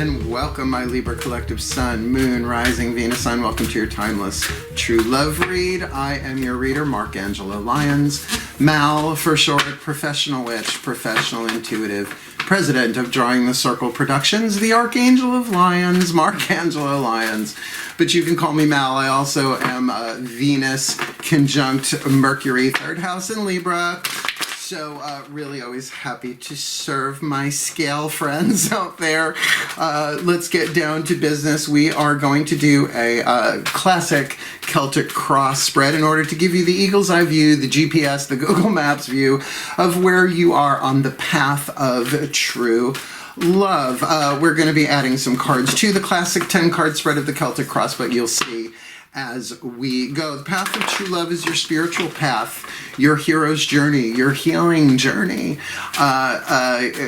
and welcome, my Libra collective sun, moon, rising, Venus sign. Welcome to your timeless true love read. I am your reader, Angelo, Lyons, Mal for short, professional witch, professional intuitive, president of Drawing the Circle Productions, the Archangel of Lyons, Angelo Lyons. But you can call me Mal. I also am Venus conjunct Mercury, third house in Libra. So really always happy to serve my scale friends out there. Let's get down to business. We are going to do a classic Celtic Cross spread in order to give you the eagle's eye view, the GPS, the Google Maps view of where you are on the path of true love. We're going to be adding some cards to the classic 10 card spread of the Celtic Cross, but you'll see as we go. The path of true love is your spiritual path, your hero's journey, your healing journey.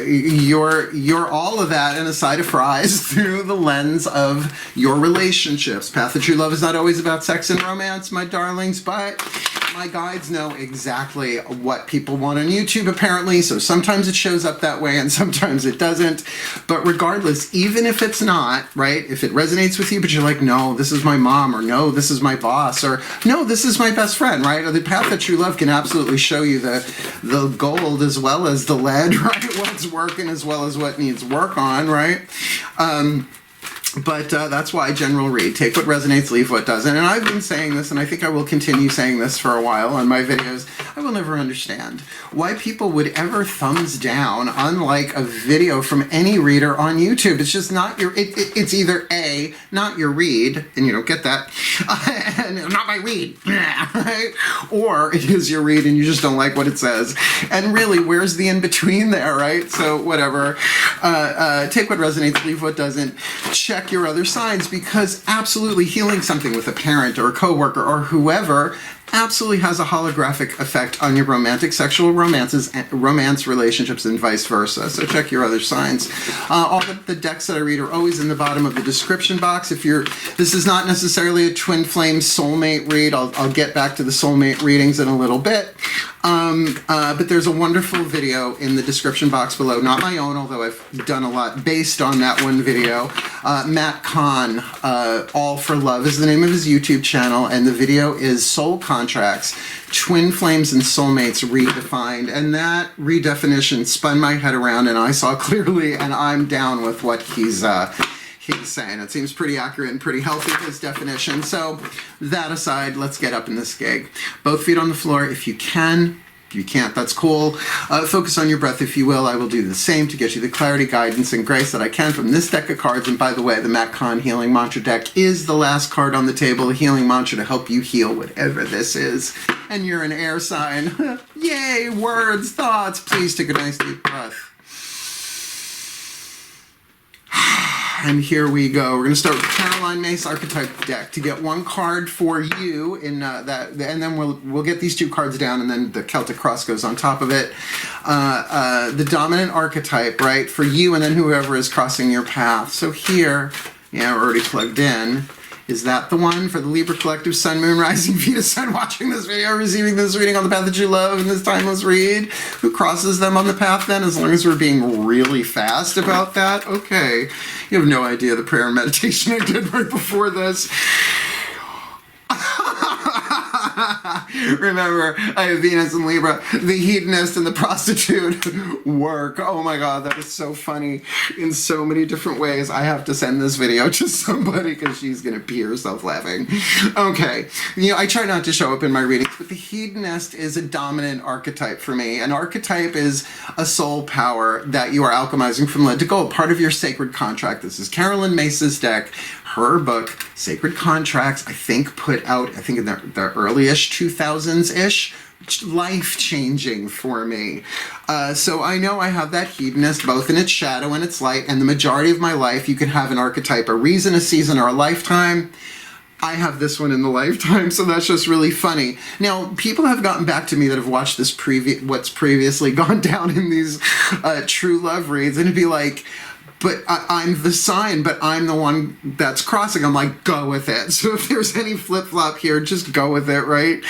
You're all of that and a side of fries through the lens of your relationships. Path of true love is not always about sex and romance, my darlings, but my guides know exactly what people want on YouTube, apparently, so sometimes it shows up that way and sometimes it doesn't. But regardless, even if it's not, right, if it resonates with you, but you're like, no, this is my mom, or no, this is my boss, or no, this is my best friend, right? Or the path of true love can absolutely show you the gold as well as the lead, right? What's working as well as what needs work on, right? But that's why general read. Take what resonates, leave what doesn't. And I've been saying this, and I think I will continue saying this for a while on my videos. I will never understand why people would ever thumbs down on like a video from any reader on YouTube. It's just not your, it's either A, not your read, and you don't get that, and not my read, right? Or it is your read and you just don't like what it says. And really, where's the in-between there, right? So whatever. Take what resonates, leave what doesn't. Check your other signs, because absolutely healing something with a parent or a coworker or whoever absolutely has a holographic effect on your romantic, sexual romances, romance relationships, and vice versa. So check your other signs. All the decks that I read are always in the bottom of the description box. This is not necessarily a twin flame soulmate read. I'll get back to the soulmate readings in a little bit. But there's a wonderful video in the description box below, not my own, although I've done a lot based on that one video. Matt Kahn, All for Love is the name of his YouTube channel, and the video is Soul Contracts, Twin Flames and Soulmates Redefined, and that redefinition spun my head around and I saw clearly, and I'm down with what he's saying. It seems pretty accurate and pretty healthy, his definition. So that aside, let's get up in this gig. Both feet on the floor if you can. If you can't, that's cool. Focus on your breath, if you will. I will do the same to get you the clarity, guidance, and grace that I can from this deck of cards. And by the way, the Matt Kahn Healing Mantra deck is the last card on the table, a healing mantra to help you heal whatever this is. And you're an air sign. Yay, words, thoughts. Please take a nice deep breath. And here we go. We're going to start with Caroline Mace Archetype deck to get one card for you in that, and then we'll get these two cards down, and then the Celtic Cross goes on top of it. The dominant archetype, right, for you, and then whoever is crossing your path. So here, yeah, we're already plugged in. Is that the one for the Libra Collective Sun, Moon, Rising, Venus Sun watching this video, receiving this reading on the path that you love in this timeless read? Who crosses them on the path then, as long as we're being really fast about that? Okay. You have no idea the prayer and meditation I did right before this. Remember, I have Venus and Libra, the hedonist and the prostitute work. Oh my god, that is so funny in so many different ways. I have to send this video to somebody because she's going to pee herself laughing. Okay, you know, I try not to show up in my readings, but the hedonist is a dominant archetype for me. An archetype is a soul power that you are alchemizing from lead to gold, part of your sacred contract. This is Caroline Mace's deck. Her book, Sacred Contracts, I think put out, I think in the early-ish 2000s-ish, life-changing for me. So I know I have that hedonist, both in its shadow and its light, and the majority of my life you can have an archetype, a reason, a season, or a lifetime. I have this one in the lifetime, so that's just really funny. Now, people have gotten back to me that have watched this what's previously gone down in these true love reads, and it'd be like, but I'm the sign, but I'm the one that's crossing. I'm like, go with it. So if there's any flip-flop here, just go with it, right?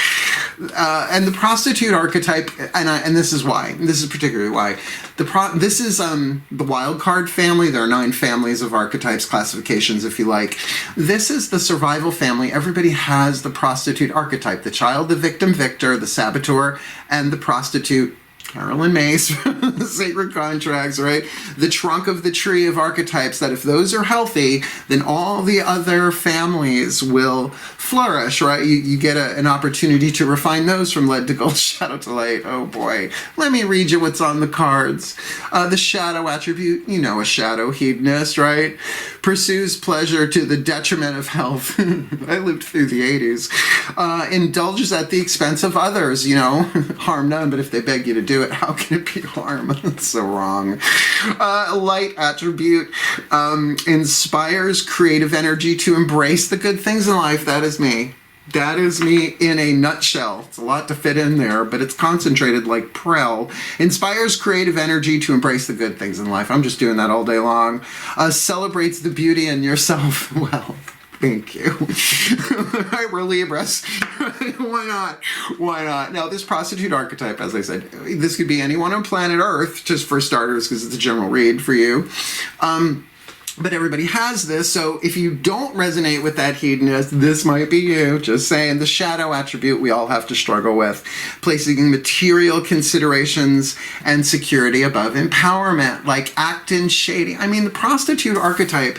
And the prostitute archetype, and this is why. This is particularly why. This is the wild card family. There are 9 families of archetypes, classifications, if you like. This is the survival family. Everybody has the prostitute archetype. The child, the victim, victor, the saboteur, and the prostitute, Carolyn Mace, the Sacred Contracts, right? The trunk of the tree of archetypes, that if those are healthy, then all the other families will flourish, right? You get an opportunity to refine those from lead to gold, shadow to light. Oh boy. Let me read you what's on the cards. The shadow attribute, you know, a shadow hedonist, right? Pursues pleasure to the detriment of health. I lived through the 80s. Indulges at the expense of others, you know, harm none, but if they beg you to do it, how can it be harm? That's so wrong. Light attribute, inspires creative energy to embrace the good things in life. That is me. That is me in a nutshell. It's a lot to fit in there, but it's concentrated like Prel. Inspires creative energy to embrace the good things in life. I'm just doing that all day long. Celebrates the beauty in yourself. Well, thank you. Right, we're Libras. Why not? Why not? Now, this prostitute archetype, as I said, this could be anyone on planet Earth, just for starters, because it's a general read for you. But everybody has this, so if you don't resonate with that hedonist, this might be you. Just saying. The shadow attribute we all have to struggle with. Placing material considerations and security above empowerment, like acting shady. I mean, the prostitute archetype,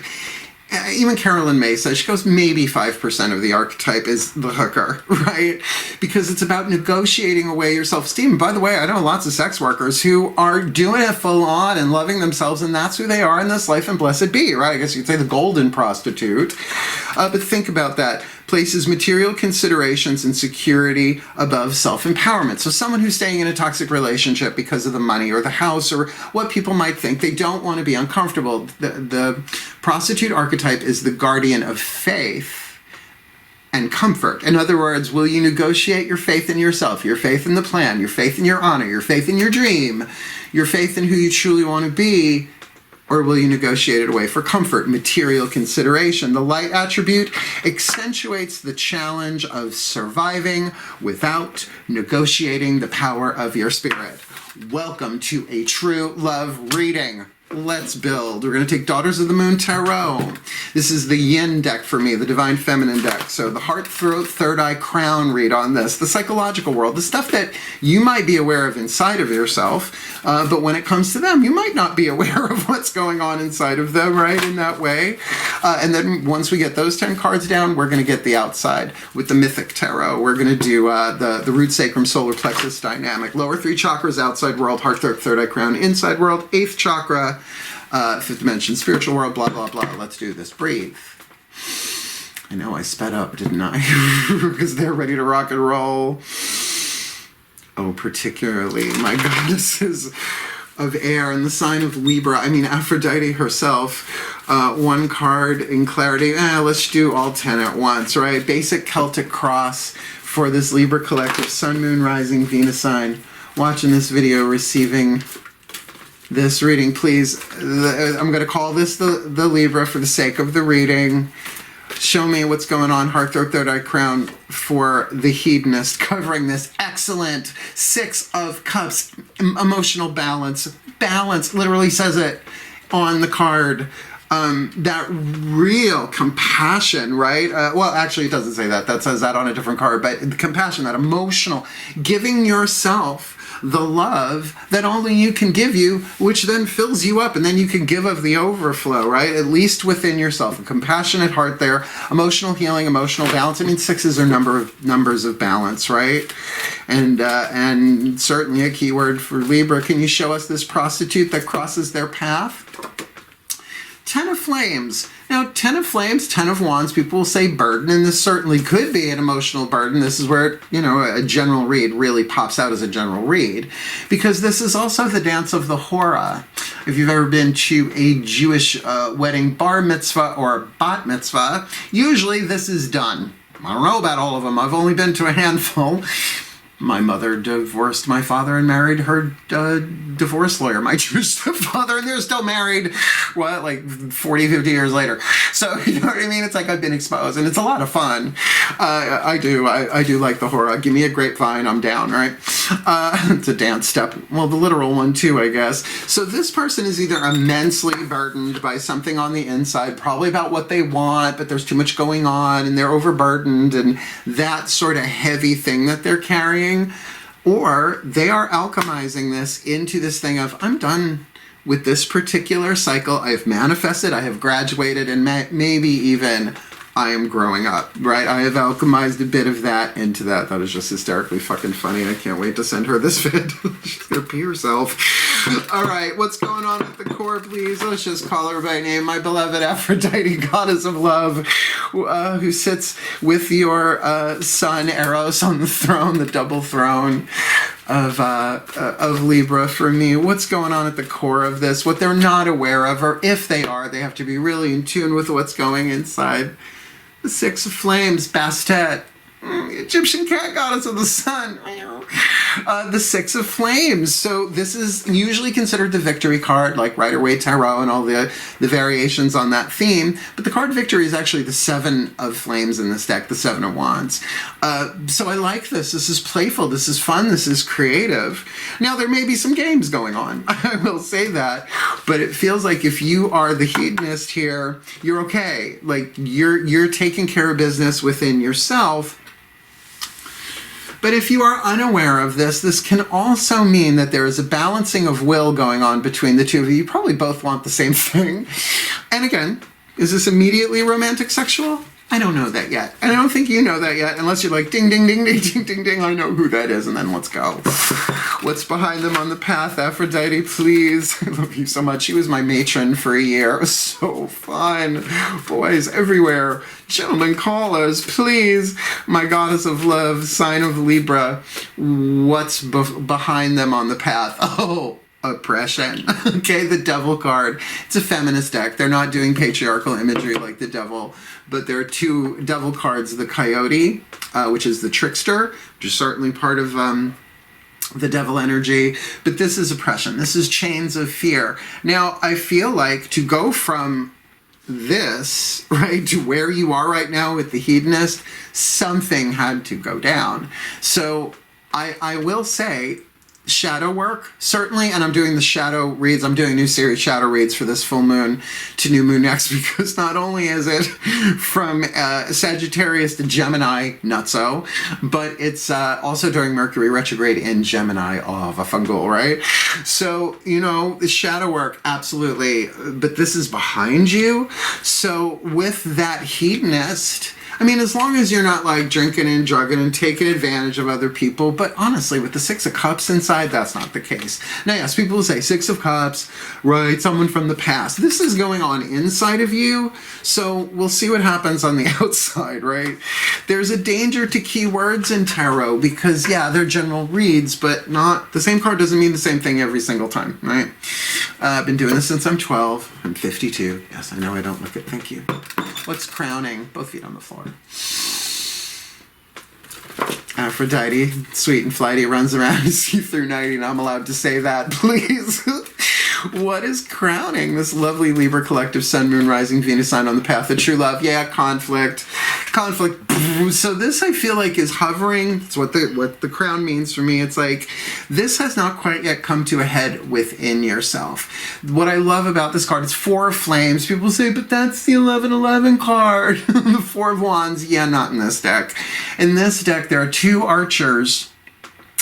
even Carolyn May says, she goes, maybe 5% of the archetype is the hooker, right? Because it's about negotiating away your self-esteem. By the way, I know lots of sex workers who are doing it full on and loving themselves, and that's who they are in this life, and blessed be, right? I guess you could say the golden prostitute. But think about that. Places material considerations and security above self-empowerment. So someone who's staying in a toxic relationship because of the money or the house or what people might think, they don't want to be uncomfortable. The prostitute archetype is the guardian of faith and comfort. In other words, will you negotiate your faith in yourself, your faith in the plan, your faith in your honor, your faith in your dream, your faith in who you truly want to be, or will you negotiate it away for comfort, material consideration? The light attribute accentuates the challenge of surviving without negotiating the power of your spirit. Welcome to a true love reading. Let's build. We're going to take Daughters of the Moon Tarot. This is the yin deck for me, the divine feminine deck. So the heart, throat, third eye, crown read on this. The psychological world, the stuff that you might be aware of inside of yourself, but when it comes to them, you might not be aware of what's going on inside of them, right, in that way. And then once we get those 10 cards down, we're going to get the outside with the mythic tarot. We're going to do the root, sacrum, solar plexus dynamic. Lower 3 chakras, outside world, heart, throat, third eye, crown, inside world, 8th chakra, 5th dimension, spiritual world, blah, blah, blah. Let's do this. Breathe. I know I sped up, didn't I? Because they're ready to rock and roll. Oh, particularly my goddesses of air and the sign of Libra. I mean, Aphrodite herself. 1 card in clarity. Let's do all 10 at once, right? Basic Celtic Cross for this Libra collective. Sun, Moon, Rising, Venus sign. Watching this video, receiving this reading, please. I'm going to call this the Libra for the sake of the reading. Show me what's going on, heart, throat, third eye, crown for the hedonist, covering this excellent 6 of Cups, emotional balance. Balance literally says it on the card. That real compassion, right? Well, actually, it doesn't say that. That says that on a different card. But the compassion, that emotional, giving yourself the love that only you can give you, which then fills you up, and then you can give of the overflow, right? At least within yourself. A compassionate heart there, emotional healing, emotional balance. I mean, 6s are numbers of balance, right? And certainly a keyword for Libra. Can you show us this prostitute that crosses their path? 10 of Flames. Now, 10 of Flames, 10 of Wands, people will say burden, and this certainly could be an emotional burden. This is where, a general read really pops out as a general read, because this is also the dance of the hora. If you've ever been to a Jewish wedding, bar mitzvah or bat mitzvah, usually this is done. I don't know about all of them. I've only been to a handful. My mother divorced my father and married her divorce lawyer, my Jewish stepfather, and they're still married, what, like 40, 50 years later. So, you know what I mean? It's like I've been exposed, and it's a lot of fun. I do like the horror. Give me a grapevine, I'm down, right? It's a dance step. Well, the literal one too, I guess. So this person is either immensely burdened by something on the inside, probably about what they want, but there's too much going on, and they're overburdened, and that sort of heavy thing that they're carrying. Or they are alchemizing this into this thing of, I'm done with this particular cycle. I have manifested, I have graduated, and maybe even I am growing up, right? I have alchemized a bit of that into that. That is just hysterically fucking funny. I can't wait to send her this vid. She's gonna pee herself. All right, what's going on at the core, please? Let's just call her by name. My beloved Aphrodite, goddess of love, who sits with your son Eros on the throne, the double throne of Libra for me. What's going on at the core of this? What they're not aware of, or if they are, they have to be really in tune with what's going inside. The Six of Flames, Bastet, Egyptian cat goddess of the sun. The Six of Flames. So this is usually considered the victory card, like Rider-Waite Tarot and all the variations on that theme. But the card victory is actually the Seven of Flames in this deck, the Seven of Wands. So I like this. This is playful. This is fun. This is creative. Now, there may be some games going on. I will say that. But it feels like if you are the hedonist here, you're okay. Like, you're taking care of business within yourself. But if you are unaware of this, this can also mean that there is a balancing of will going on between the two of you. You probably both want the same thing. And again, is this immediately romantic sexual? I don't know that yet. And I don't think you know that yet, unless you're like, ding, ding, ding, ding, ding, ding, ding, I know who that is, and then let's go. What's behind them on the path, Aphrodite, please? I love you so much. She was my matron for a year. It was so fun. Boys everywhere. Gentlemen callers, please. My goddess of love, sign of Libra. What's behind them on the path? Oh, oppression. Okay, the devil card. It's a feminist deck. They're not doing patriarchal imagery like the devil, but there are two devil cards. The coyote, which is the trickster, which is certainly part of the devil energy, but this is oppression. This is chains of fear. Now, I feel like to go from this, right, to where you are right now with the hedonist, something had to go down. So I will say, shadow work, certainly, and I'm doing the shadow reads. I'm doing a new series, shadow reads, for this full moon to new moon next, because not only is it from Sagittarius to Gemini, nutso, but it's also during Mercury retrograde in Gemini, of a fungal, right? So, you know, the shadow work, absolutely, but this is behind you. So with that hedonist, I mean, as long as you're not like drinking and drugging and taking advantage of other people, but honestly, with the Six of Cups inside, that's not the case. Now, yes, people will say Six of Cups, right, someone from the past. This is going on inside of you, so we'll see what happens on the outside, right? There's a danger to keywords in tarot because, yeah, they're general reads, but not, the same card doesn't mean the same thing every single time, right? I've been doing this since I'm 12. I'm 52. Yes, I know I don't look it. Thank you. What's crowning? Both feet on the floor. Aphrodite, sweet and flighty, runs around and see-through nighty, and I'm allowed to say that, please. What is crowning this lovely Libra collective sun, moon, rising, Venus sign on the path of true love? Yeah, conflict. So this, I feel like, is hovering. It's what the crown means for me. It's like, this has not quite yet come to a head within yourself. What I love about this card, it's Four of Flames. People say, but that's the 11-11 card. The Four of Wands. Yeah, not in this deck. In this deck, there are two archers,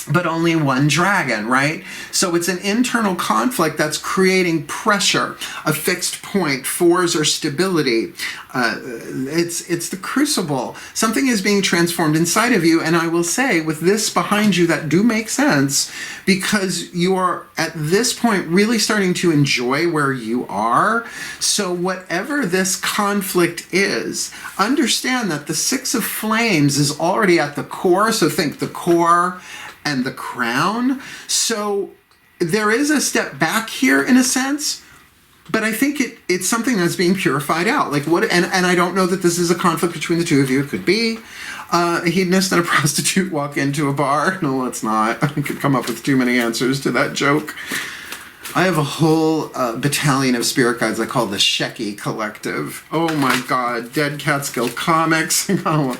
but only one dragon, right? So it's an internal conflict that's creating pressure, a fixed point, fours or stability. It's the crucible. Something is being transformed inside of you, and I will say, with this behind you, that do make sense, because you are, at this point, really starting to enjoy where you are. So whatever this conflict is, understand that the Six of Flames is already at the core, so think the core and the crown. So there is a step back here in a sense, but I think it's something that's being purified out. Like what, and I don't know that this is a conflict between the two of you. It could be a hedonist and a prostitute walk into a bar. No, it's not. I could come up with too many answers to that joke. I have a whole battalion of spirit guides I call the Shecky Collective. Oh my God, Dead Catskill Comics. Got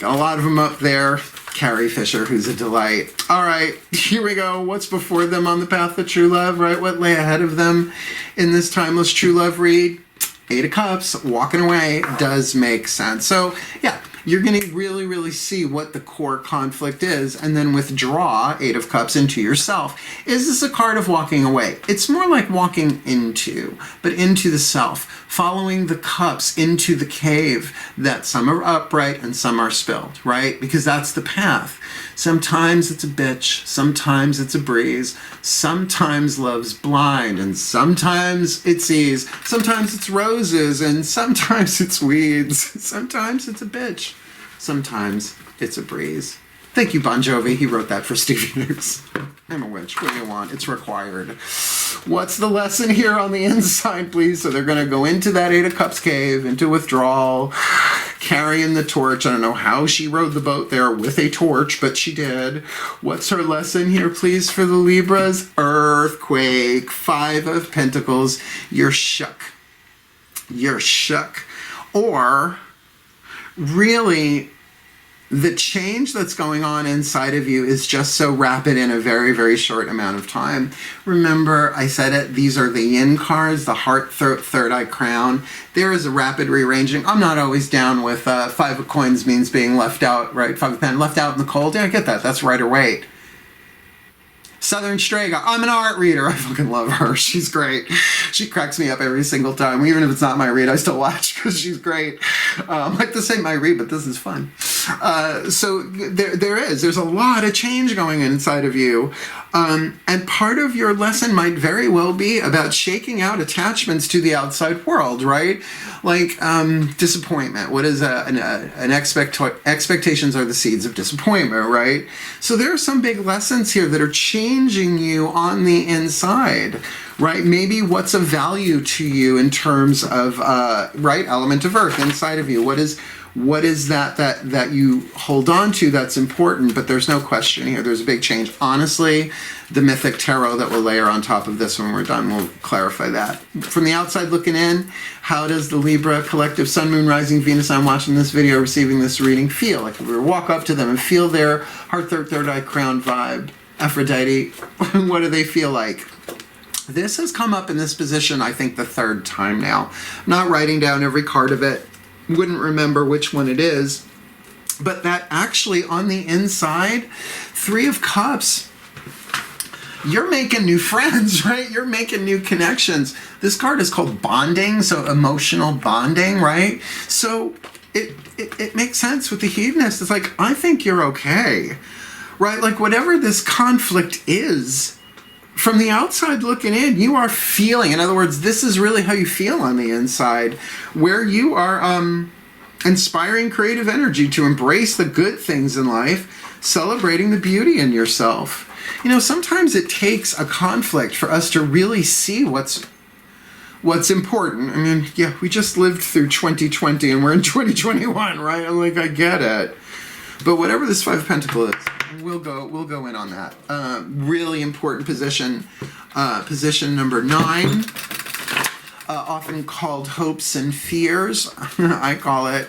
a lot of them up there. Carrie Fisher, who's a delight. All right, here we go. What's before them on the path of true love, right? What lay ahead of them in this timeless true love read? Eight of Cups, walking away does make sense. So, yeah, you're going to really, really see what the core conflict is and then withdraw Eight of Cups into yourself. Is this a card of walking away? It's more like walking into, but into the self, following the cups into the cave that some are upright and some are spilled, right? Because that's the path. Sometimes it's a bitch, sometimes it's a breeze, sometimes love's blind, and sometimes it sees, sometimes it's roses, and sometimes it's weeds, sometimes it's a bitch, sometimes it's a breeze. Thank you, Bon Jovi. He wrote that for Stevie Nicks. I'm a witch. What do you want? It's required. What's the lesson here on the inside, please? So they're going to go into that Eight of Cups cave, into withdrawal, carrying the torch. I don't know how she rode the boat there with a torch, but she did. What's her lesson here, please, for the Libras? Earthquake. Five of Pentacles. You're shook. You're shook. Or, really, the change that's going on inside of you is just so rapid in a very, very short amount of time. Remember, I said it, these are the yin cards, the heart, third eye, crown. There is a rapid rearranging. I'm not always down with Five of Coins means being left out, right? Five of Pen, left out in the cold. Yeah, I get that. That's right or wait. Southern Strega. I'm an art reader. I fucking love her. She's great. She cracks me up every single time. Even if it's not my read, I still watch because she's great. Like this ain't my read, but this is fun. So there's a lot of change going inside of you. And part of your lesson might very well be about shaking out attachments to the outside world, right? Like disappointment. What is expectations are the seeds of disappointment, right? So there are some big lessons here that are changing you on the inside, right? Maybe what's of value to you in terms of, right, element of earth inside of you. What is that you hold on to that's important, but there's no question here. There's a big change. Honestly, the Mythic Tarot that we'll layer on top of this when we're done will clarify that. From the outside looking in, how does the Libra collective Sun, Moon, Rising, Venus, I'm watching this video, receiving this reading, feel? Like if we walk up to them and feel their heart, third eye, crown vibe. Aphrodite, what do they feel like? This has come up in this position, I think, the third time now. I'm not writing down every card of it. Wouldn't remember which one it is. But that actually, on the inside, Three of Cups, you're making new friends, right? You're making new connections. This card is called bonding, so emotional bonding, right? So it makes sense with the hedonist. It's like, I think you're okay. Right? Like whatever this conflict is, from the outside looking in, you are feeling. In other words, this is really how you feel on the inside, where you are inspiring creative energy to embrace the good things in life, celebrating the beauty in yourself. You know, sometimes it takes a conflict for us to really see what's important. I mean, yeah, we just lived through 2020 and we're in 2021, right? I'm like, I get it. But whatever this Five of Pentacles is, we'll go in on that. Really important position. Position number 9, often called hopes and fears. I call it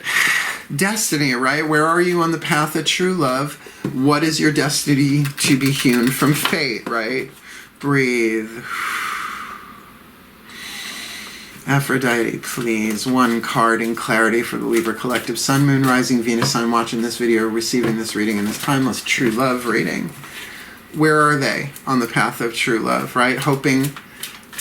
destiny, right? Where are you on the path of true love? What is your destiny to be hewn from fate, right? Breathe. Aphrodite, please. One card in clarity for the Libra Collective. Sun, Moon, Rising, Venus. I'm watching this video, receiving this reading in this timeless true love reading. Where are they on the path of true love, right? Hoping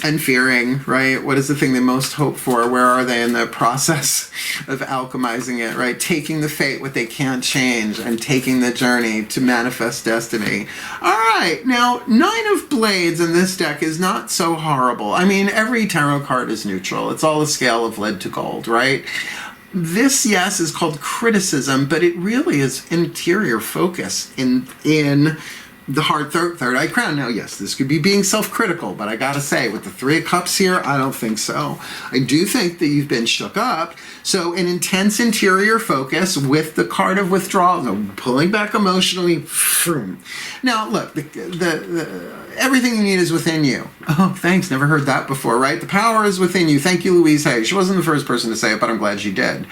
and fearing, right? What is the thing they most hope for? Where are they in the process of alchemizing it, right? Taking the fate, what they can't change, and taking the journey to manifest destiny. All right, now, 9 of Blades in this deck is not so horrible. I mean, every tarot card is neutral. It's all a scale of lead to gold, right? This, yes, is called criticism, but it really is interior focus in the heart, third eye crown. Now, yes, this could be being self-critical, but I gotta say, with the Three of Cups here, I don't think so. I do think that you've been shook up. So an intense interior focus with the card of withdrawal, pulling back emotionally. Now, look, everything you need is within you. Oh, thanks. Never heard that before, right? The power is within you. Thank you, Louise Hay. She wasn't the first person to say it, but I'm glad she did.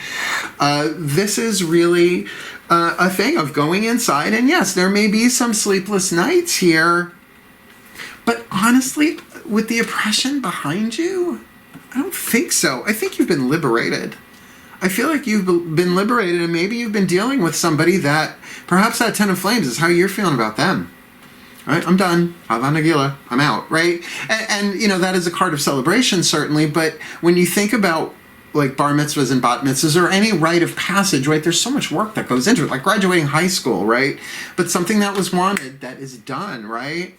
This is really a thing of going inside. And yes, there may be some sleepless nights here. But honestly, with the oppression behind you, I don't think so. I think you've been liberated. I feel like you've been liberated, and maybe you've been dealing with somebody that perhaps that Ten of Flames is how you're feeling about them. Right? I'm done. Hava Nagila. I'm out. Right? And, you know, that is a card of celebration, certainly. But when you think about like bar mitzvahs and bat mitzvahs or any rite of passage, right, there's so much work that goes into it, like graduating high school, right? But something that was wanted that is done, right?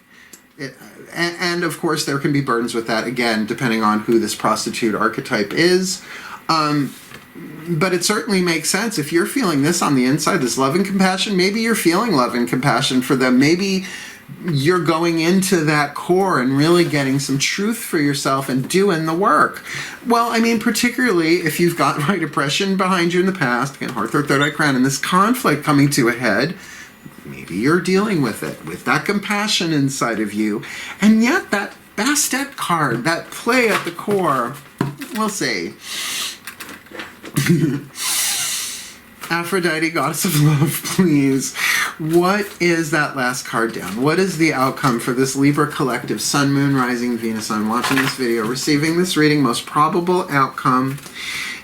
And of course, there can be burdens with that, again, depending on who this prostitute archetype is. But it certainly makes sense. If you're feeling this on the inside, this love and compassion, maybe you're feeling love and compassion for them. Maybe you're going into that core and really getting some truth for yourself and doing the work. Well, I mean, particularly if you've got right oppression behind you in the past, again, heart, third eye crown, and this conflict coming to a head, maybe you're dealing with it, with that compassion inside of you. And yet that Bastet card, that play at the core, we'll see. Aphrodite, goddess of love, please. What is that last card down? What is the outcome for this Libra collective, Sun, Moon, Rising, Venus? I'm watching this video, receiving this reading, most probable outcome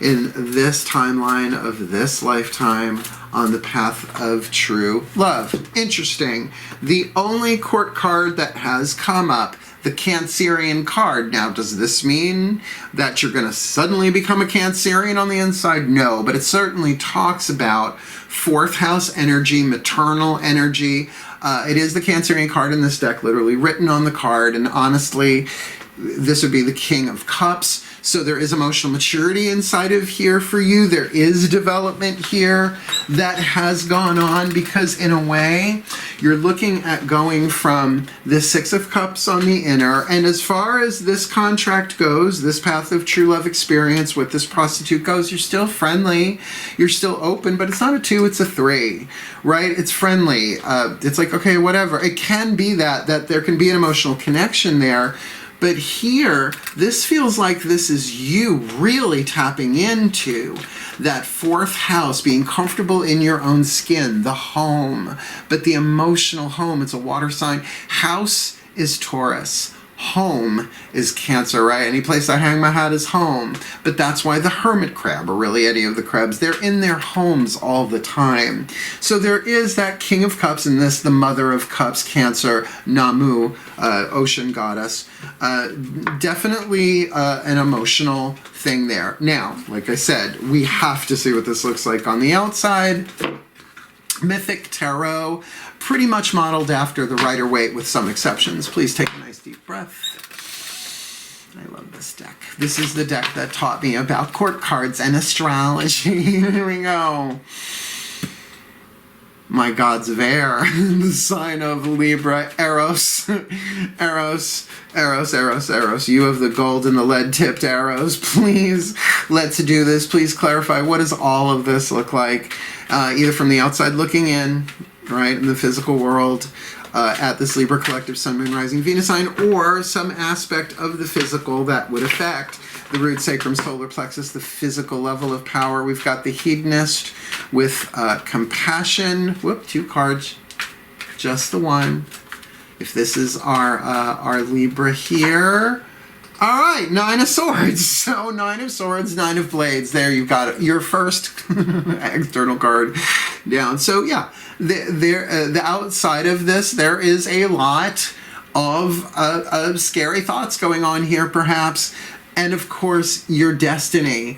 in this timeline of this lifetime on the path of true love. Interesting. The only court card that has come up, the Cancerian card. Now, does this mean that you're going to suddenly become a Cancerian on the inside? No, but it certainly talks about fourth house energy, maternal energy. It is the Cancerian card in this deck, literally written on the card, and honestly, this would be the King of Cups. So there is emotional maturity inside of here for you. There is development here that has gone on, because in a way, you're looking at going from the Six of Cups on the inner, and as far as this contract goes, this path of true love experience with this prostitute goes, you're still friendly, you're still open, but it's not a 2, it's a 3, right? It's friendly. It's like, okay, whatever. It can be that there can be an emotional connection there. But here, this feels like this is you really tapping into that fourth house, being comfortable in your own skin, the home, but the emotional home. It's a water sign. House is Taurus. Home is Cancer, right? Any place I hang my hat is home. But that's why the hermit crab, or really any of the crabs, they're in their homes all the time. So there is that King of Cups in this, the Mother of Cups, Cancer, Namu, ocean goddess. Definitely an emotional thing there. Now, like I said, we have to see what this looks like on the outside. Mythic Tarot, pretty much modeled after the Rider-Waite with some exceptions. Please take a nice deep breath. I love this deck. This is the deck that taught me about court cards and astrology. Here we go. My gods of air, the sign of Libra, Eros, Eros, Eros, Eros, Eros. You have the gold and the lead-tipped arrows. Please, let's do this. Please clarify, what does all of this look like? Either from the outside looking in, right, in the physical world, at this Libra collective Sun, Moon, Rising, Venus sign, or some aspect of the physical that would affect the root, sacrum, solar plexus, the physical level of power. We've got the Hedonist with compassion. Whoop, 2 cards, just the one. If this is our Libra here. All right, 9 of Swords. So 9 of Swords, 9 of Blades. There, you've got it. Your first external card down. So yeah, the outside of this, there is a lot of scary thoughts going on here, perhaps. And of course, your destiny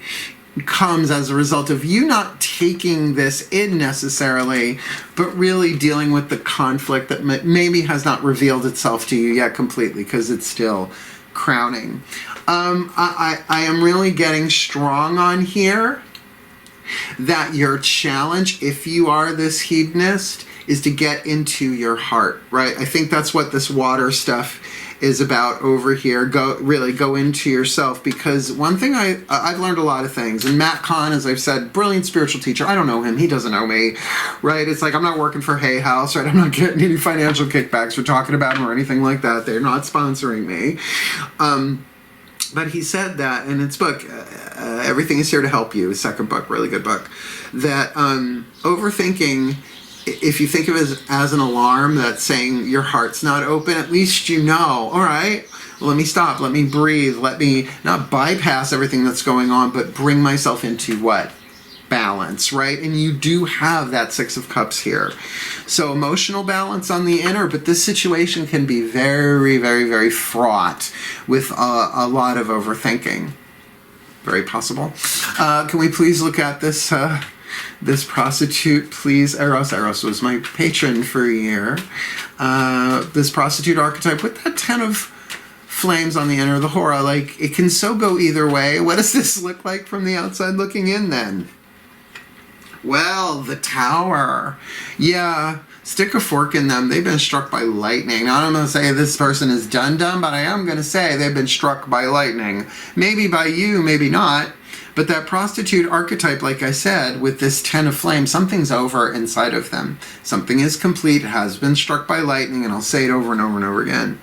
comes as a result of you not taking this in necessarily, but really dealing with the conflict that maybe has not revealed itself to you yet completely, because it's still crowning. I am really getting strong on here that your challenge, if you are this hedonist, is to get into your heart, right? I think that's what this water stuff is about over here. Really go into yourself, because one thing I've learned a lot of things, and Matt Kahn, as I've said, brilliant spiritual teacher. I don't know him, he doesn't know me, right? It's like I'm not working for Hay House, right? I'm not getting any financial kickbacks for talking about him or anything like that. They're not sponsoring me. But he said that in its book, Everything is Here to Help You, his second book, really good book, that overthinking, if you think of it as an alarm that's saying your heart's not open, at least you know, all right, well, let me stop, let me breathe, let me not bypass everything that's going on, but bring myself into what? Balance, right? And you do have that Six of Cups here. So emotional balance on the inner, but this situation can be very, very, very fraught with a lot of overthinking. Very possible. Can we please look at this this prostitute, please? Eros was my patron for a year. This prostitute archetype with that 10 of flames on the inner, the Hora, like, it can so go either way. What does this look like from the outside looking in then? Well, the Tower. Yeah, stick a fork in them. They've been struck by lightning. Now, I'm going to say this person is done, but I am going to say they've been struck by lightning. Maybe by you, maybe not. But that prostitute archetype, like I said, with this 10 of flames, something's over inside of them. Something is complete, has been struck by lightning, and I'll say it over and over and over again.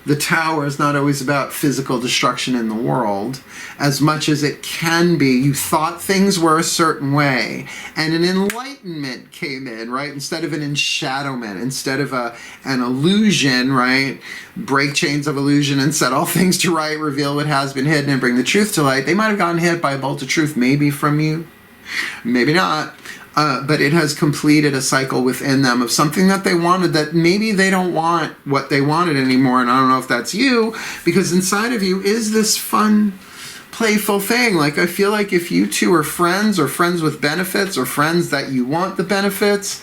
The Tower is not always about physical destruction in the world, as much as it can be. You thought things were a certain way, and an enlightenment came in, right? Instead of an enshadowment, instead of an illusion, right? Break chains of illusion and set all things to right, reveal what has been hidden, and bring the truth to light. They might have gotten hit by a bolt of truth, maybe from you, maybe not. But it has completed a cycle within them of something that they wanted, that maybe they don't want what they wanted anymore. And I don't know if that's you, because inside of you is this fun, playful thing. Like, I feel like if you two are friends, or friends with benefits, or friends that you want the benefits,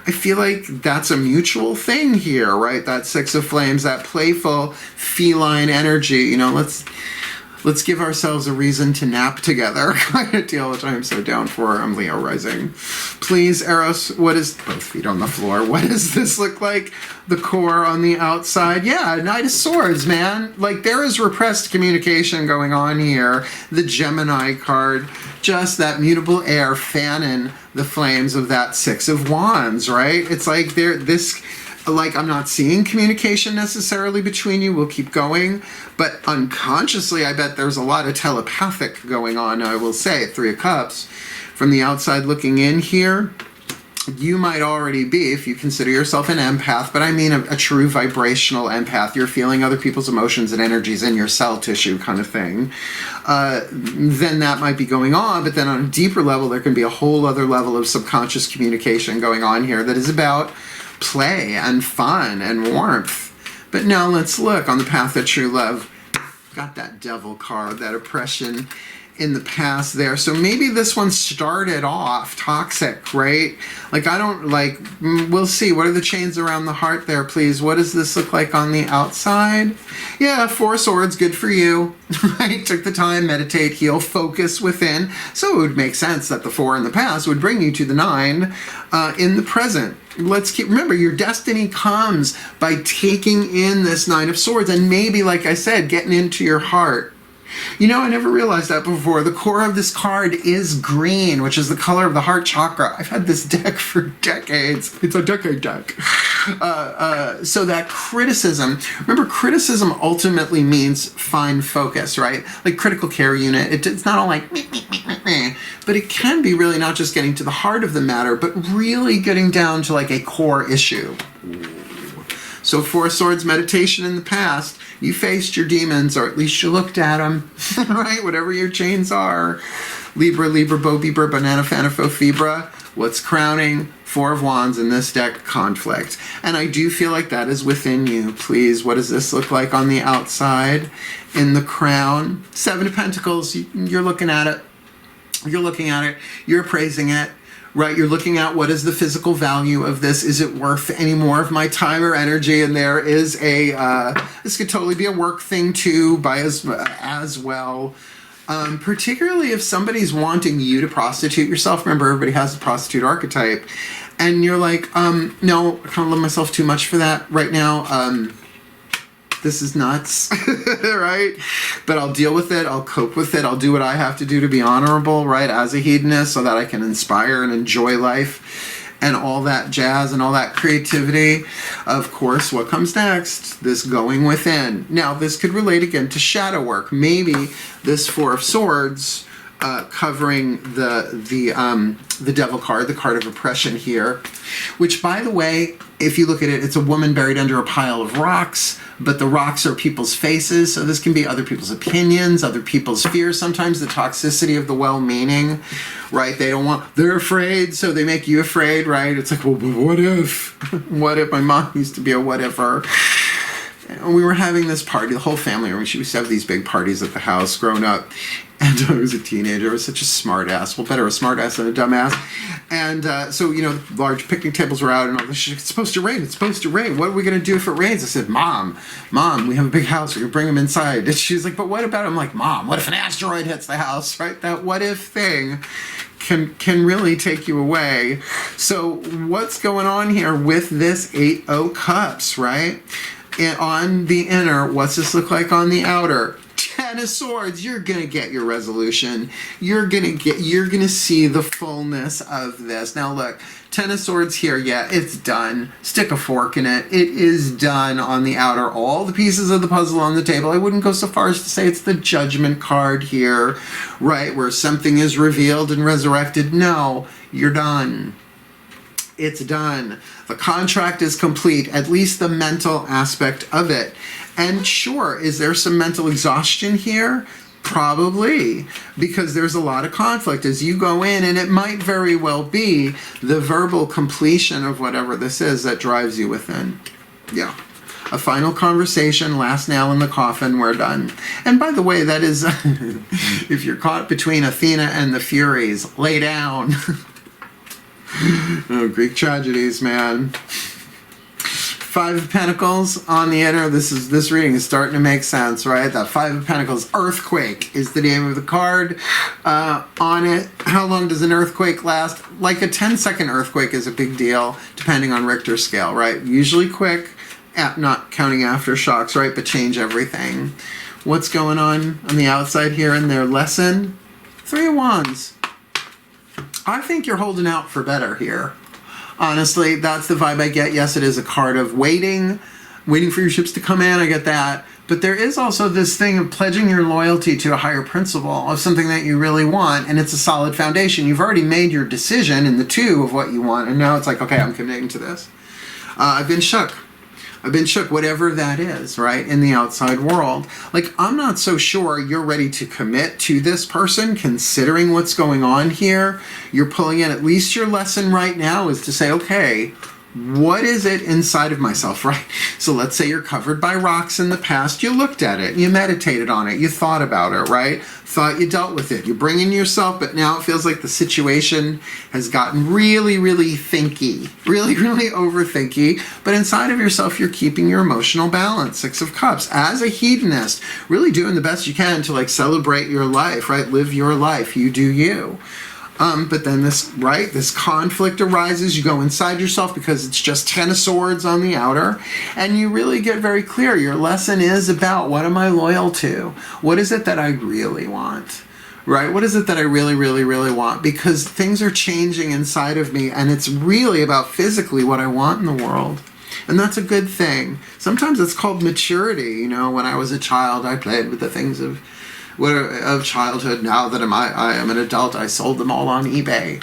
I feel like that's a mutual thing here, right? That Six of Flames, that playful feline energy. You know, let's give ourselves a reason to nap together kind of deal, which I'm so down for. I'm Leo rising. Please, Eros, what is, both feet on the floor, what does this look like? The core on the outside. Yeah, Knight of Swords, man. Like, there is repressed communication going on here. The Gemini card, just that mutable air fanning the flames of that Six of Wands, right? It's like like, I'm not seeing communication necessarily between you. We'll keep going. But unconsciously, I bet there's a lot of telepathic going on, I will say. Three of Cups. From the outside looking in here, you might already be, if you consider yourself an empath, but I mean a true vibrational empath. You're feeling other people's emotions and energies in your cell tissue kind of thing. Then that might be going on, but then on a deeper level, there can be a whole other level of subconscious communication going on here that is about play and fun and warmth. But now let's look on the path of true love. Got that Devil card, that oppression in the past there. So maybe this one started off toxic, right? Like, I don't, like, we'll see. What are the chains around the heart there, please? What does this look like on the outside? Yeah, Four Swords, good for you, right? Took the time, meditate, heal, focus within. So it would make sense that the 4 in the past would bring you to the 9 in the present. Let's keep, remember, your destiny comes by taking in this 9 of Swords, and maybe, like I said, getting into your heart. You know, I never realized that before. The core of this card is green, which is the color of the heart chakra. I've had this deck for decades. It's a decade deck. So that criticism, remember, criticism ultimately means fine focus, right? Like critical care unit. It's not all like, but it can be really not just getting to the heart of the matter, but really getting down to like a core issue. So Four Swords meditation in the past, you faced your demons, or at least you looked at them, right? Whatever your chains are. Libra, Bo, Bieber, Banana, Fanafo, Fibra. What's crowning? 4 of Wands in this deck, conflict. And I do feel like that is within you. Please, what does this look like on the outside? In the crown. 7 of Pentacles, you're looking at it. You're looking at it. You're appraising it. Right, you're looking at what is the physical value of this. Is it worth any more of my time or energy? And there is a, this could totally be a work thing too, by as well. Particularly if somebody's wanting you to prostitute yourself. Remember, everybody has a prostitute archetype. And you're like, no, I kind of love myself too much for that right now. This is nuts, right? But I'll deal with it. I'll cope with it. I'll do what I have to do to be honorable, right, as a hedonist, so that I can inspire and enjoy life and all that jazz and all that creativity. Of course, what comes next? This going within. Now, this could relate again to shadow work. Maybe this Four of Swords covering the Devil card, the card of oppression here, which, by the way, if you look at it, it's a woman buried under a pile of rocks, but the rocks are people's faces, so this can be other people's opinions, other people's fears, sometimes the toxicity of the well-meaning, right? They're afraid, so they make you afraid, right? It's like, well, but what if? What if? My mom used to be a what-ifer. And we were having this party, the whole family, she used to have these big parties at the house growing up. And I was a teenager. I was such a smart ass. Well, better a smart ass than a dumb ass. And so, large picnic tables were out and all this shit. It's supposed to rain. It's supposed to rain. What are we going to do if it rains? I said, Mom, we have a big house. We're going to bring them inside. And she's like, but what about it? I'm like, Mom, what if an asteroid hits the house, right? That what if thing can really take you away. So what's going on here with this 8 of Cups, right? And on the inner, what's this look like on the outer? 10 of Swords. You're gonna get your resolution. You're gonna see the fullness of this. Now look, 10 of Swords here, yeah, it's done. Stick a fork in it. It is done on the outer. All the pieces of the puzzle on the table. I wouldn't go so far as to say it's the Judgment card here, right, where something is revealed and resurrected. No, you're done. It's done. The contract is complete, at least the mental aspect of it. And sure, is there some mental exhaustion here? Probably, because there's a lot of conflict as you go in, and it might very well be the verbal completion of whatever this is that drives you within. Yeah. A final conversation, last nail in the coffin, we're done. And by the way, that is, if you're caught between Athena and the Furies, lay down. Oh, Greek tragedies, man. 5 of Pentacles on the inner. This reading is starting to make sense, right? That 5 of Pentacles, earthquake is the name of the card on it. How long does an earthquake last? Like a 10-second earthquake is a big deal, depending on Richter scale, right? Usually quick, not counting aftershocks, right? But change everything. What's going on the outside here in their lesson? 3 of Wands. I think you're holding out for better here. Honestly, that's the vibe I get. Yes, it is a card of waiting for your ships to come in. I get that. But there is also this thing of pledging your loyalty to a higher principle of something that you really want, and it's a solid foundation. You've already made your decision in the 2 of what you want, and now it's like, okay, I'm committing to this. I've been shook. Whatever that is, right, in the outside world. Like, I'm not so sure you're ready to commit to this person, considering what's going on here. You're pulling in, at least your lesson right now is to say, okay, what is it inside of myself, right? So let's say you're covered by rocks in the past. You looked at it, you meditated on it, you thought about it, right? Thought you dealt with it. You bring in yourself, but now it feels like the situation has gotten really, really thinky, really, really overthinky. But inside of yourself, you're keeping your emotional balance. 6 of Cups. As a hedonist, really doing the best you can to like celebrate your life, right? Live your life. You do you. But then this conflict arises. You go inside yourself because it's just 10 of Swords on the outer, and you really get very clear. Your lesson is about, what am I loyal to? What is it that I really want? Right? What is it that I really, really, really want? Because things are changing inside of me, and it's really about physically what I want in the world. And that's a good thing. Sometimes it's called maturity. When I was a child, I played with the things of childhood. Now that I am an adult, I sold them all on eBay.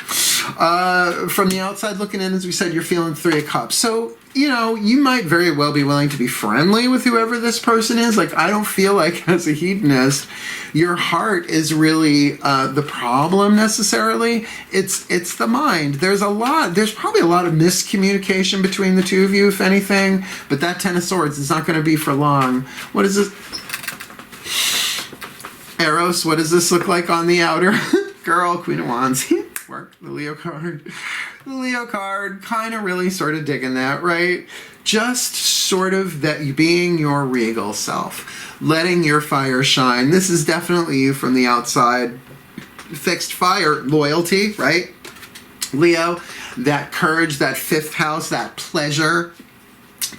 From the outside looking in, as we said, you're feeling 3 of Cups. So, you might very well be willing to be friendly with whoever this person is. Like, I don't feel like, as a hedonist, your heart is really the problem necessarily. It's the mind. There's probably a lot of miscommunication between the 2 of you, if anything. But that 10 of Swords is not going to be for long. What is this? Eros, what does this look like on the outer? Girl, Queen of Wands. Work. The Leo card. The Leo card, kind of really sort of digging that, right? Just sort of that you being your regal self, letting your fire shine. This is definitely you from the outside. Fixed fire, loyalty, right? Leo, that courage, that fifth house, that pleasure,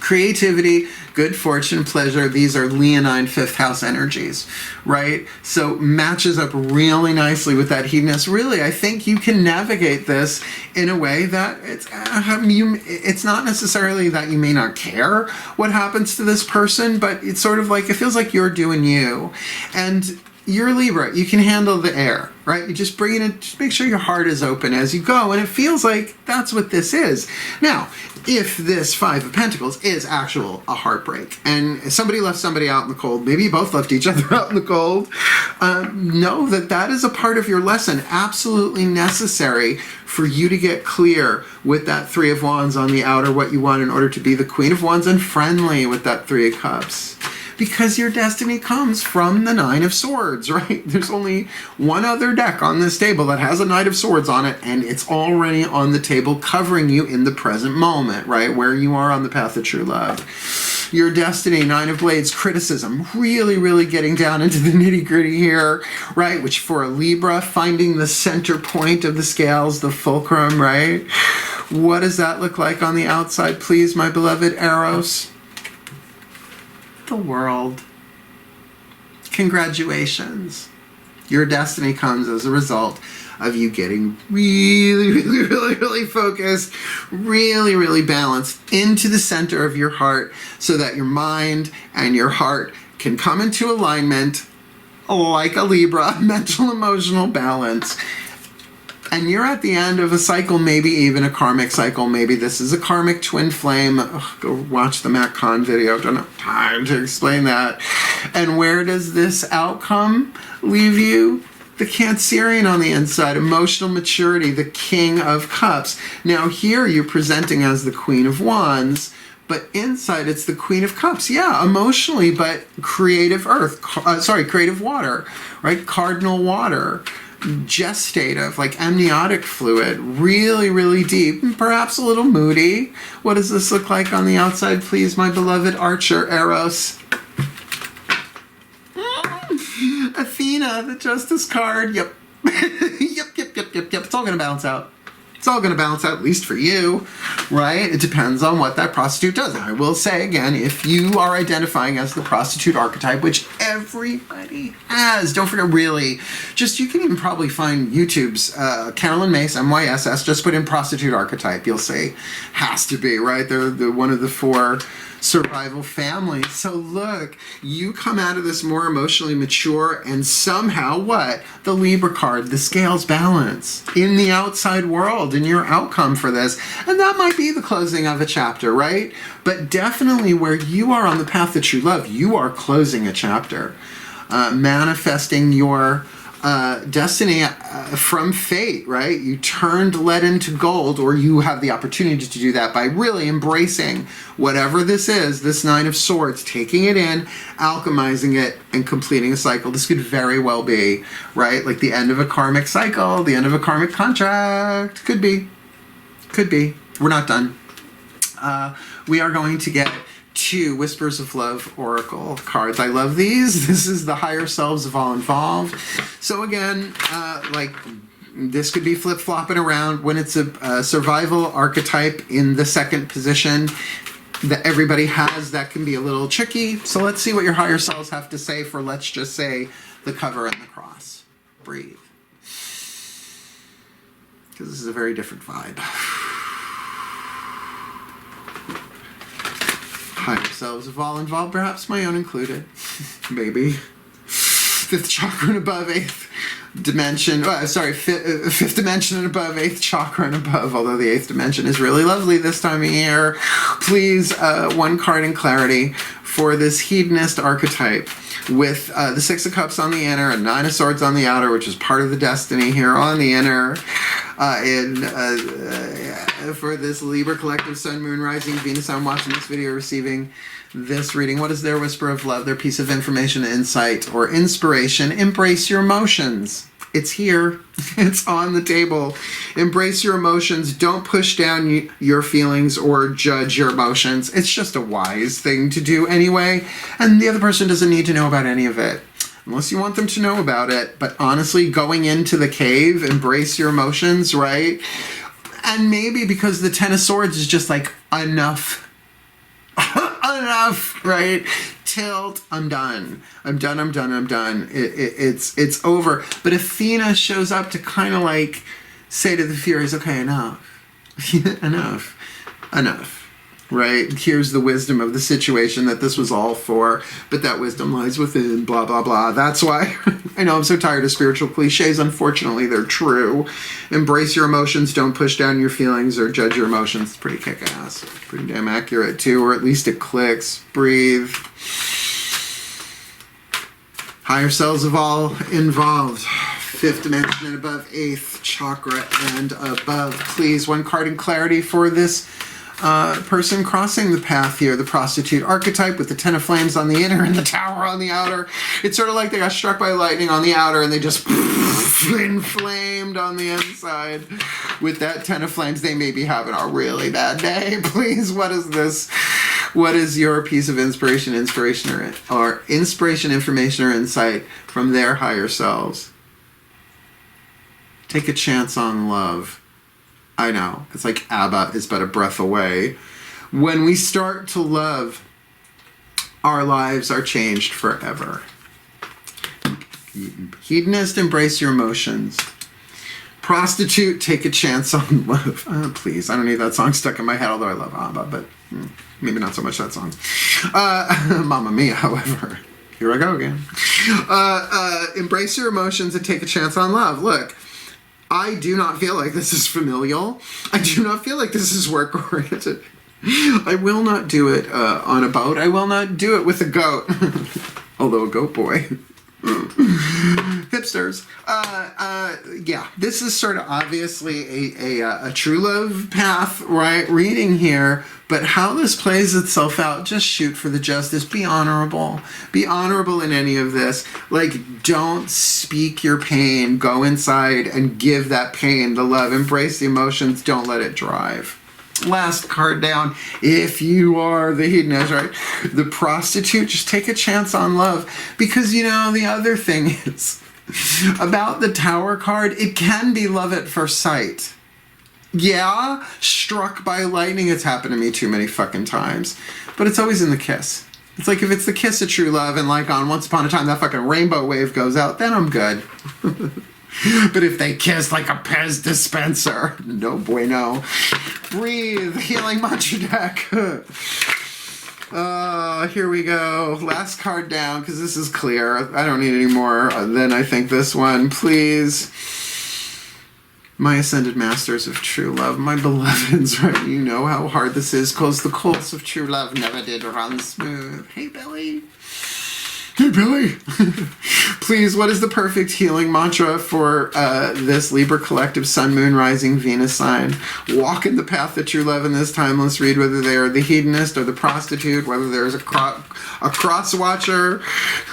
creativity, good fortune, pleasure. These are Leonine fifth house energies, right? So matches up really nicely with that hedonist. Really, I think you can navigate this in a way that it's not necessarily that you may not care what happens to this person, but it's sort of like, it feels like you're doing you. And you're Libra, you can handle the air, right? You just bring it in, just make sure your heart is open as you go, and it feels like that's what this is. Now, if this Five of Pentacles is a heartbreak, and somebody left somebody out in the cold, maybe you both left each other out in the cold, know that that is a part of your lesson, absolutely necessary for you to get clear with that Three of Wands on the outer, what you want in order to be the Queen of Wands, and friendly with that Three of Cups. Because your destiny comes from the Nine of Swords, right? There's only one other deck on this table that has a Knight of Swords on it, and it's already on the table covering you in the present moment, right? Where you are on the path of true love. Your destiny, Nine of Blades, criticism, really, really getting down into the nitty-gritty here, right? Which for a Libra, finding the center point of the scales, the fulcrum, right? What does that look like on the outside, please, my beloved Eros? The World. Congratulations. Your destiny comes as a result of you getting really, really, really, really focused, really, really balanced into the center of your heart so that your mind and your heart can come into alignment like a Libra, mental, emotional balance. And you're at the end of a cycle, maybe even a karmic cycle. Maybe this is a karmic twin flame. Go watch the Matt Kahn video. Don't have time to explain that. And where does this outcome leave you? The Cancerian on the inside, emotional maturity, the King of Cups. Now here you're presenting as the Queen of Wands, but inside it's the Queen of Cups. Yeah, emotionally, but creative creative water, right? Cardinal water. Gestative, like amniotic fluid, really, really deep, and perhaps a little moody. What does this look like on the outside, please, my beloved Archer, Eros? Athena, the Justice card. Yep. Yep. It's all going to balance out. It's all going to balance out, at least for you, right? It depends on what that prostitute does. I will say again, if you are identifying as the prostitute archetype, which everybody has, don't forget, really, just you can even probably find YouTube's Carolyn Mace, MYSS, just put in prostitute archetype, you'll see. Has to be, right? They're one of the four survival families. So look, you come out of this more emotionally mature, and somehow what? The Libra card, the scales balance in the outside world, in your outcome for this. And that might be the closing of a chapter, right? But definitely where you are on the path to true love, you are closing a chapter, manifesting your destiny from fate, right? You turned lead into gold, or you have the opportunity to do that by really embracing whatever this is, this Nine of Swords, taking it in, alchemizing it, and completing a cycle. This could very well be, right? Like the end of a karmic cycle, the end of a karmic contract. Could be. Could be. We're not done. We are going to get 2 Whispers of Love Oracle cards. I love these. This is the higher selves of all involved. So again, like this could be flip-flopping around when it's a survival archetype in the second position that everybody has. That can be a little tricky. So let's see what your higher selves have to say for, let's just say, the cover and the cross. Breathe. Because this is a very different vibe. Higher selves of all involved, perhaps my own included. Maybe. 5th chakra and above, 8th dimension. Fifth dimension and above, 8th chakra and above. Although the 8th dimension is really lovely this time of year. Please, 1 card in clarity for this hedonist archetype with the 6 of Cups on the inner and 9 of Swords on the outer, which is part of the destiny here on the inner. For this Libra collective, Sun, Moon, Rising, Venus, I'm watching this video, receiving this reading. What is their whisper of love, their piece of information, insight, or inspiration? Embrace your emotions. It's here. It's on the table. Embrace your emotions. Don't push down your feelings or judge your emotions. It's just a wise thing to do anyway. And the other person doesn't need to know about any of it, unless you want them to know about it. But honestly, going into the cave, embrace your emotions, right? And maybe because the Ten of Swords is just like, enough. Enough, right? Tilt, I'm done. I'm done. It's over. But Athena shows up to kind of like say to the Furies, okay, enough. enough. Right? Here's the wisdom of the situation that this was all for, but that wisdom lies within, blah, blah, blah. That's why I know I'm so tired of spiritual cliches. Unfortunately, they're true. Embrace your emotions. Don't push down your feelings or judge your emotions. It's pretty kick-ass. Pretty damn accurate, too, or at least it clicks. Breathe. Higher selves of all involved. 5th dimension and above, 8th chakra and above. Please, one card in clarity for this person crossing the path here, the Prostitute archetype with the 10 of flames on the inner and the Tower on the outer. It's sort of like they got struck by lightning on the outer and they just inflamed on the inside. With that 10 of flames, they may be having a really bad day. Please, what is this? What is your piece of inspiration, information, or insight from their higher selves? Take a chance on love. I know, it's like ABBA is but a breath away. When we start to love, our lives are changed forever. Hedonist, embrace your emotions. Prostitute, take a chance on love. Oh, please, I don't need that song stuck in my head, although I love ABBA, but maybe not so much that song. Mamma Mia, however. Here I go again. Embrace your emotions and take a chance on love. Look. I do not feel like this is familial. I do not feel like this is work-oriented. I will not do it on a boat. I will not do it with a goat. Although a goat boy. Hipsters. Yeah, this is sort of obviously a true love path, right? Reading here. But how this plays itself out, just shoot for the justice. Be honorable. Be honorable in any of this. Like, don't speak your pain. Go inside and give that pain the love. Embrace the emotions. Don't let it drive. Last card down. If you are the hedonist, right? The Prostitute, just take a chance on love. Because, you know, the other thing is, about the Tower card, it can be love at first sight. Yeah, struck by lightning. It's happened to me too many fucking times. But it's always in the kiss. It's like if it's the kiss of true love and like on Once Upon a Time that fucking rainbow wave goes out, then I'm good. But if they kiss like a Pez dispenser, no bueno. Breathe. Healing Mantra deck. Here we go. Last card down, because this is clear. I don't need any more than I think this one. Please. My ascended masters of true love, my beloveds, right? You know how hard this is, because the course of true love never did run smooth. Hey, Billy. Hey, Billy. Please, what is the perfect healing mantra for this Libra collective Sun, Moon, Rising, Venus sign? Walk in the path that you love in this timeless read, whether they are the hedonist or the prostitute, whether there's a cross watcher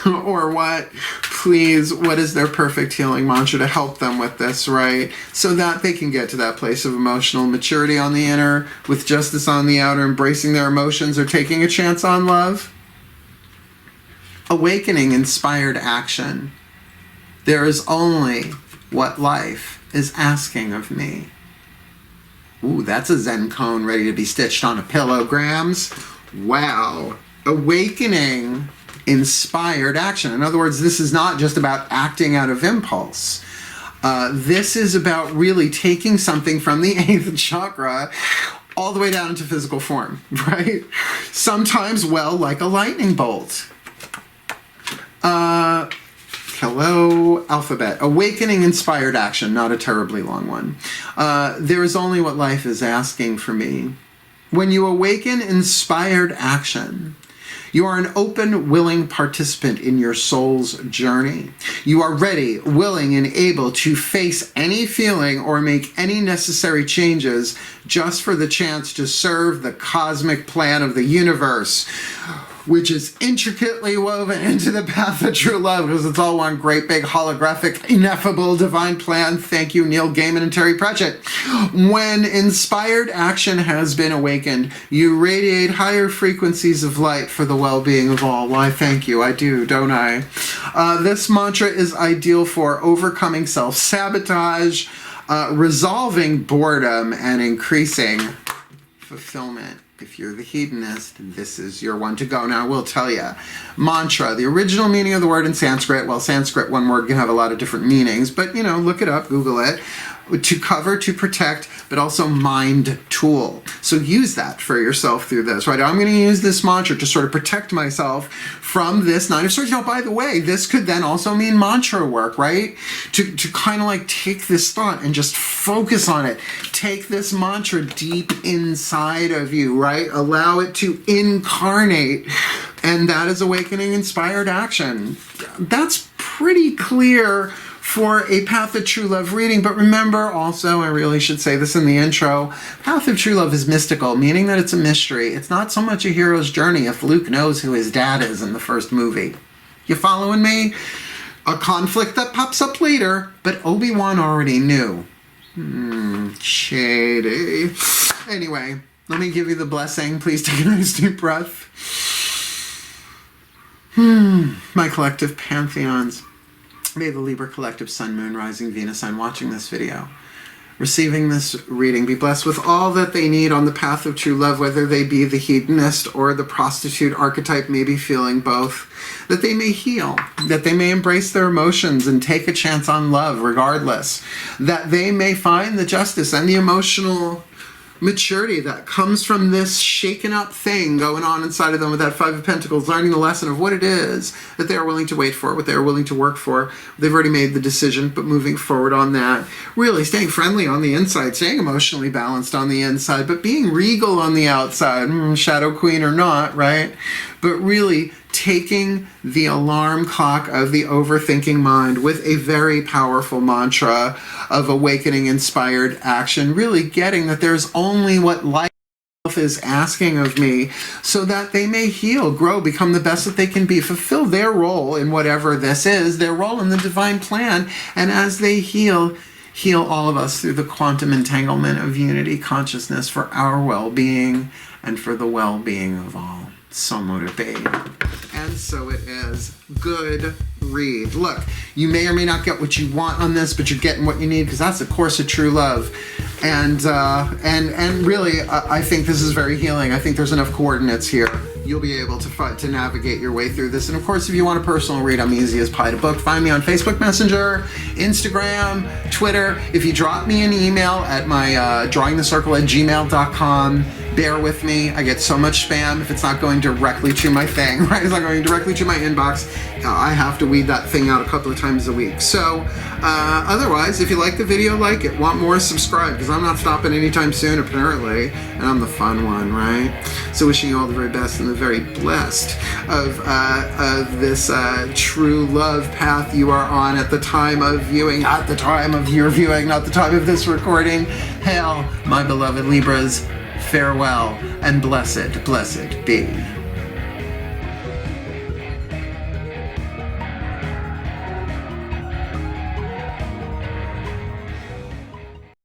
or what. Please, what is their perfect healing mantra to help them with this, right? So that they can get to that place of emotional maturity on the inner, with justice on the outer, embracing their emotions or taking a chance on love. Awakening inspired action. There is only what life is asking of me. Ooh, that's a Zen cone ready to be stitched on a pillow, Grams. Wow. Awakening inspired action. In other words, this is not just about acting out of impulse. This is about really taking something from the 8th chakra all the way down into physical form, right? Sometimes, well, like a lightning bolt. Hello, alphabet. Awakening inspired action, not a terribly long one. There is only what life is asking for me. When you awaken inspired action, you are an open, willing participant in your soul's journey. You are ready, willing, and able to face any feeling or make any necessary changes just for the chance to serve the cosmic plan of the universe. which is intricately woven into the path of true love, because it's all one great big holographic, ineffable divine plan. Thank you, Neil Gaiman and Terry Pratchett. When inspired action has been awakened, you radiate higher frequencies of light for the well-being of all. Why, thank you. I do, don't I? This mantra is ideal for overcoming self-sabotage, resolving boredom, and increasing fulfillment. If you're the hedonist, this is your one to go. Now, I will tell you, mantra, the original meaning of the word in Sanskrit, well, Sanskrit, one word can have a lot of different meanings, but, you know, look it up, Google it. To cover, to protect, but also mind tool. So use that for yourself through this, right? I'm going to use this mantra to sort of protect myself from this Nine of Swords. Now, by the way, this could then also mean mantra work, right? To kind of like take this thought and just focus on it. Take this mantra deep inside of you, right? Allow it to incarnate. And that is awakening inspired action. That's pretty clear for a Path of True Love reading, but remember also, I really should say this in the intro, Path of True Love is mystical, meaning that it's a mystery. It's not so much a hero's journey if Luke knows who his dad is in the first movie. You following me? A conflict that pops up later, but Obi-Wan already knew. Shady. Anyway, let me give you the blessing. Please take a nice deep breath. My collective pantheons. May the Libra collective Sun, Moon, Rising, Venus sign watching this video, receiving this reading, be blessed with all that they need on the path of true love, whether they be the hedonist or the prostitute archetype, maybe feeling both, that they may heal, that they may embrace their emotions and take a chance on love regardless, that they may find the justice and the emotional maturity that comes from this shaken up thing going on inside of them with that Five of Pentacles, learning the lesson of what it is that they are willing to wait for, what they are willing to work for. They've already made the decision, but moving forward on that. Really staying friendly on the inside, staying emotionally balanced on the inside, but being regal on the outside, Shadow Queen or not, right? But really taking the alarm clock of the overthinking mind with a very powerful mantra of awakening inspired action, really getting that there's only what life is asking of me so that they may heal, grow, become the best that they can be, fulfill their role in whatever this is, their role in the divine plan, and as they heal all of us through the quantum entanglement of unity consciousness for our well-being and for the well-being of all. So motivating. And so it is. Good read. Look, you may or may not get what you want on this, but you're getting what you need, because that's the course of true love. And really, I think this is very healing. I think there's enough coordinates here. You'll be able to navigate your way through this. And of course, if you want a personal read, I'm easy as pie to book. Find me on Facebook Messenger, Instagram, Twitter. If you drop me an email at my drawingthecircle@gmail.com, bear with me. I get so much spam if it's not going directly to my thing, right? It's not going directly to my inbox. I have to weed that thing out a couple of times a week. So otherwise, if you like the video, like it. Want more, subscribe, because I'm not stopping anytime soon, apparently. And I'm the fun one, right? So wishing you all the very best and the very blessed of this true love path you are on at the time of viewing, at the time of your viewing, not the time of this recording. Hail, my beloved Libras. Farewell, and blessed, blessed be.